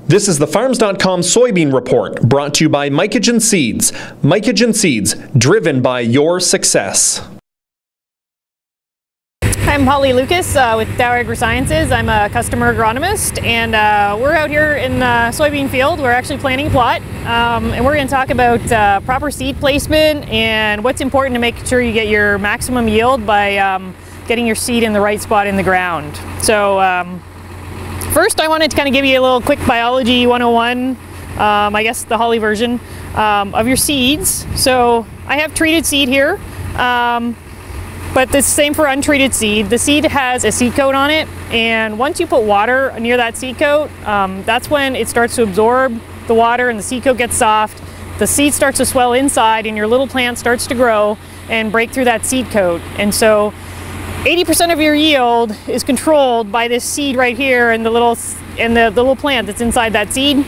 This is the Farms.com Soybean Report, brought to you by Mycogen Seeds. Mycogen Seeds, driven by your success. I'm Holly Lucas with Dow AgriSciences. I'm a customer agronomist, and we're out here in the soybean field. We're actually planting a plot, and we're going to talk about proper seed placement and what's important to make sure you get your maximum yield by getting your seed in the right spot in the ground. So first, I wanted to kind of give you a little quick biology 101, I guess the Holly version, of your seeds. So I have treated seed here, but the same for untreated seed. The seed has a seed coat on it, and once you put water near that seed coat, that's when it starts to absorb the water and the seed coat gets soft. The seed starts to swell inside and your little plant starts to grow and break through that seed coat. And so 80% of your yield is controlled by this seed right here and the little plant that's inside that seed.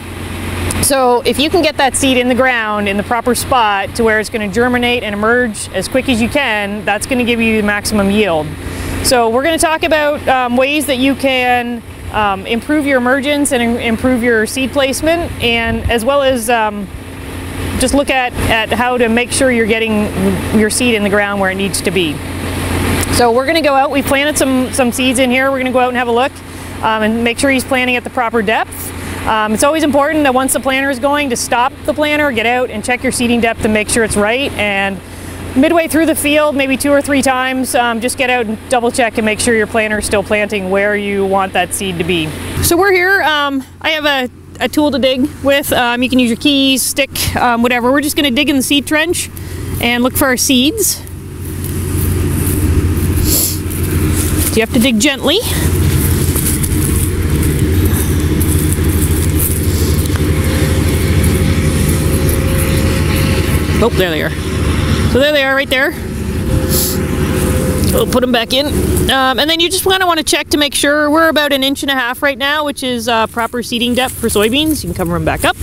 So if you can get that seed in the ground in the proper spot to where it's going to germinate and emerge as quick as you can, that's going to give you the maximum yield. So we're going to talk about ways that you can improve your emergence and improve your seed placement, and as well as just look at how to make sure you're getting your seed in the ground where it needs to be. So we're going to go out, we planted some seeds in here, we're going to go out and have a look and make sure he's planting at the proper depth. It's always important that once the planter is going to stop the planter, get out and check your seeding depth and make sure it's right. And midway through the field, maybe 2 or 3 times, just get out and double check and make sure your planter is still planting where you want that seed to be. So we're here, I have a tool to dig with. You can use your keys, stick, whatever. We're just going to dig in the seed trench and look for our seeds. You have to dig gently. Oh, there they are. So there they are right there. We'll put them back in. And then you just kind of want to check to make sure. We're about 1.5 inches right now, which is proper seeding depth for soybeans. You can cover them back up.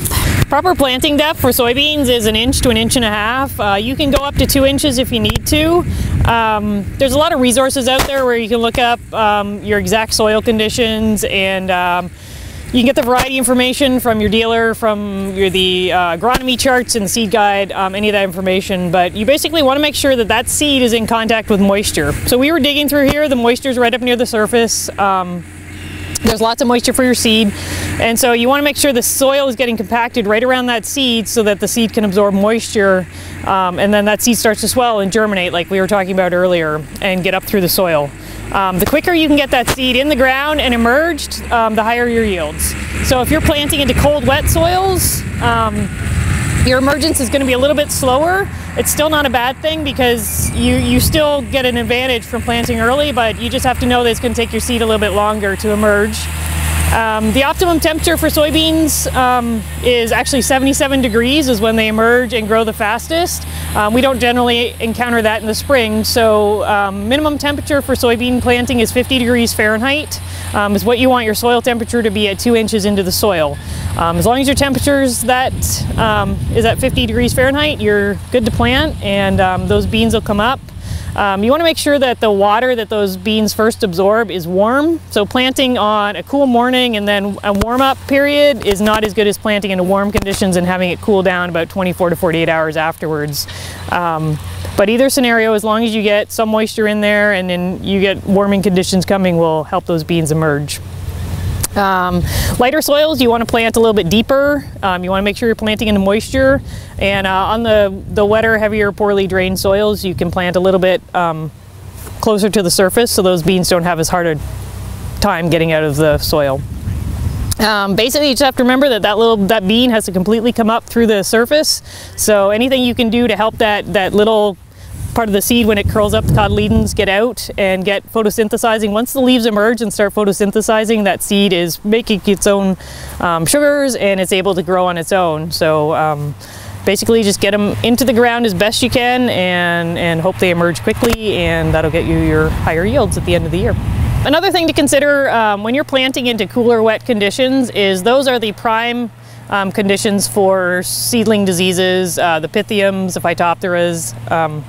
Proper planting depth for soybeans is 1 inch to 1.5 inches. You can go up to 2 inches if you need to. There's a lot of resources out there where you can look up your exact soil conditions, and you can get the variety information from your dealer, from the agronomy charts and the seed guide, any of that information. But you basically want to make sure that that seed is in contact with moisture. So we were digging through here, the moisture's right up near the surface. There's lots of moisture for your seed, and so you want to make sure the soil is getting compacted right around that seed so that the seed can absorb moisture, and then that seed starts to swell and germinate like we were talking about earlier and get up through the soil. The quicker you can get that seed in the ground and emerged, the higher your yields. So if you're planting into cold, wet soils, your emergence is going to be a little bit slower. It's still not a bad thing because you still get an advantage from planting early, but you just have to know that it's going to take your seed a little bit longer to emerge. The optimum temperature for soybeans is actually 77 degrees is when they emerge and grow the fastest. We don't generally encounter that in the spring, so minimum temperature for soybean planting is 50 degrees Fahrenheit. Is what you want your soil temperature to be at 2 inches into the soil. As long as your temperature is at 50 degrees Fahrenheit, you're good to plant, and those beans will come up. You want to make sure that the water that those beans first absorb is warm. So planting on a cool morning and then a warm-up period is not as good as planting into warm conditions and having it cool down about 24 to 48 hours afterwards. But either scenario, as long as you get some moisture in there and then you get warming conditions coming, will help those beans emerge. Lighter soils, you want to plant a little bit deeper. You want to make sure you're planting into moisture, and on the wetter, heavier, poorly drained soils, you can plant a little bit closer to the surface so those beans don't have as hard a time getting out of the soil. Basically, you just have to remember that that bean has to completely come up through the surface, so anything you can do to help that little part of the seed, when it curls up, the cotyledons get out and get photosynthesizing. Once the leaves emerge and start photosynthesizing, that seed is making its own sugars and it's able to grow on its own. So basically just get them into the ground as best you can and hope they emerge quickly, and that'll get you your higher yields at the end of the year. Another thing to consider when you're planting into cooler, wet conditions is those are the prime conditions for seedling diseases, the Pythiums, the Phytophthora.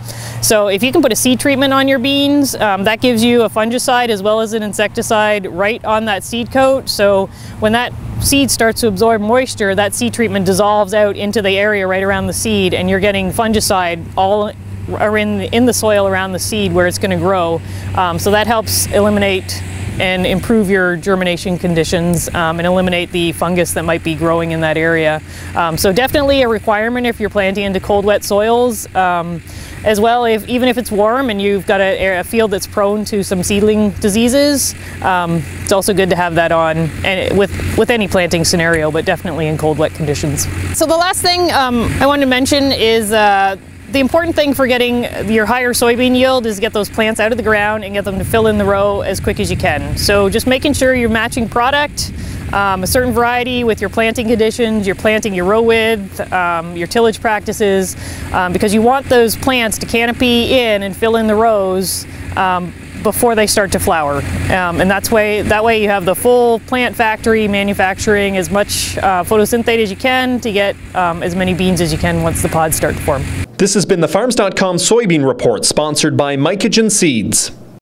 So if you can put a seed treatment on your beans, that gives you a fungicide as well as an insecticide right on that seed coat. So when that seed starts to absorb moisture, that seed treatment dissolves out into the area right around the seed, and you're getting fungicide all in the soil around the seed where it's going to grow. So that helps eliminate and improve your germination conditions and eliminate the fungus that might be growing in that area. So definitely a requirement if you're planting into cold, wet soils. As well, even if it's warm and you've got a field that's prone to some seedling diseases, it's also good to have that on, and with any planting scenario, but definitely in cold, wet conditions. So the last thing I wanted to mention is the important thing for getting your higher soybean yield is get those plants out of the ground and get them to fill in the row as quick as you can. So just making sure you're matching product, a certain variety with your planting conditions, you're planting your row width, your tillage practices, because you want those plants to canopy in and fill in the rows before they start to flower. And that way you have the full plant factory manufacturing as much photosynthate as you can to get as many beans as you can once the pods start to form. This has been the Farms.com Soybean Report, sponsored by Mycogen Seeds.